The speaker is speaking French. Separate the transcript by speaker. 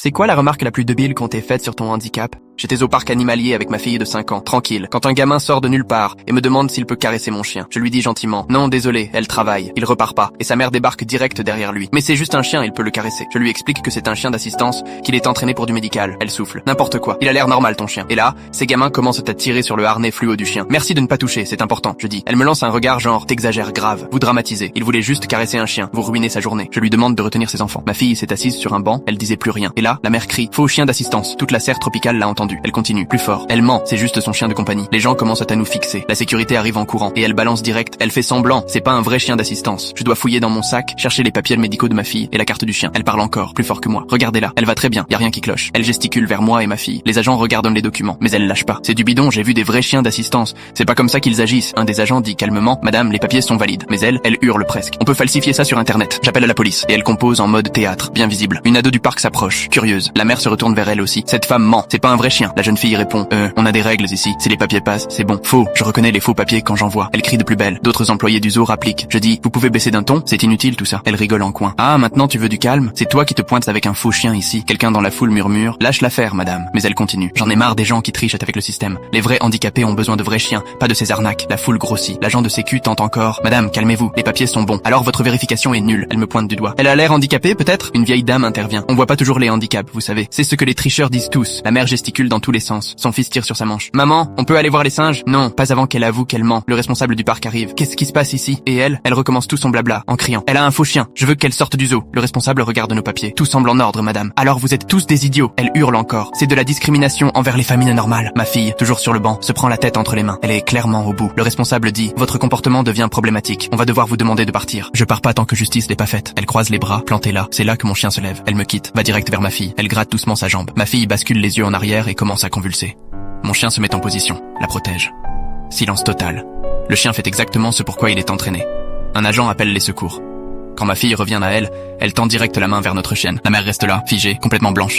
Speaker 1: C'est quoi la remarque la plus débile qu'on t'ait faite sur ton handicap? J'étais au parc animalier avec ma fille de 5 ans, tranquille, quand un gamin sort de nulle part et me demande s'il peut caresser mon chien. Je lui dis gentiment, non désolé, elle travaille. Il repart pas, et sa mère débarque direct derrière lui. Mais c'est juste un chien, il peut le caresser. Je lui explique que c'est un chien d'assistance, qu'il est entraîné pour du médical. Elle souffle, n'importe quoi, il a l'air normal ton chien. Et là, ces gamins commencent à tirer sur le harnais fluo du chien. Merci de ne pas toucher, c'est important, je dis. Elle me lance un regard genre, t'exagères grave, vous dramatisez. Il voulait juste caresser un chien, vous ruinez sa journée. Je lui demande de retenir ses enfants. Ma fille s'est assise sur un banc, elle disait plus rien. Et là, la mère crie, faux chien d'assistance. Toute la serre tropicale l'a entendu. Elle continue, plus fort. Elle ment, c'est juste son chien de compagnie. Les gens commencent à nous fixer. La sécurité arrive en courant et elle balance direct. Elle fait semblant, c'est pas un vrai chien d'assistance. Je dois fouiller dans mon sac, chercher les papiers médicaux de ma fille et la carte du chien. Elle parle encore, plus fort que moi. Regardez-la, elle va très bien, y a rien qui cloche. Elle gesticule vers moi et ma fille. Les agents regardent les documents, mais elle lâche pas. C'est du bidon, j'ai vu des vrais chiens d'assistance. C'est pas comme ça qu'ils agissent. Un des agents dit calmement, madame, les papiers sont valides. Mais elle hurle presque. On peut falsifier ça sur internet. J'appelle à la police et elle compose en mode théâtre, bien visible. Une ado du parc s'approche, curieuse. La mère se retourne vers elle aussi. Cette femme ment, c'est pas un vrai chien. La jeune fille répond, on a des règles ici. Si les papiers passent, c'est bon. Faux, je reconnais les faux papiers quand j'en vois. Elle crie de plus belle. D'autres employés du zoo rappliquent. Je dis, vous pouvez baisser d'un ton? C'est inutile tout ça. Elle rigole en coin. Ah, maintenant tu veux du calme? C'est toi qui te pointes avec un faux chien ici. Quelqu'un dans la foule murmure, lâche l'affaire, madame. Mais elle continue. J'en ai marre des gens qui trichent avec le système. Les vrais handicapés ont besoin de vrais chiens, pas de ces arnaques. La foule grossit. L'agent de sécu tente encore. Madame, calmez-vous. Les papiers sont bons. Alors votre vérification est nulle. Elle me pointe du doigt. Elle a l'air handicapée, peut-être? Une vieille dame intervient. On voit pas toujours les handicaps, vous savez. C'est ce que les tricheurs disent tous. La mère gesticule dans tous les sens. Son fils tire sur sa manche. Maman, on peut aller voir les singes? Non, pas avant qu'elle avoue qu'elle ment. Le responsable du parc arrive. Qu'est-ce qui se passe ici? Et elle recommence tout son blabla, en criant. Elle a un faux chien. Je veux qu'elle sorte du zoo. Le responsable regarde nos papiers. Tout semble en ordre, madame. Alors vous êtes tous des idiots. Elle hurle encore. C'est de la discrimination envers les familles normales. Ma fille, toujours sur le banc, se prend la tête entre les mains. Elle est clairement au bout. Le responsable dit, votre comportement devient problématique. On va devoir vous demander de partir. Je pars pas tant que justice n'est pas faite. Elle croise les bras, plantée là. C'est là que mon chien se lève. Elle me quitte, va direct vers ma fille. Elle gratte doucement sa jambe. Ma fille bascule les yeux en arrière et commence à convulser. Mon chien se met en position, la protège. Silence total. Le chien fait exactement ce pourquoi il est entraîné. Un agent appelle les secours. Quand ma fille revient à elle, elle tend direct la main vers notre chienne. La mère reste là, figée, complètement blanche.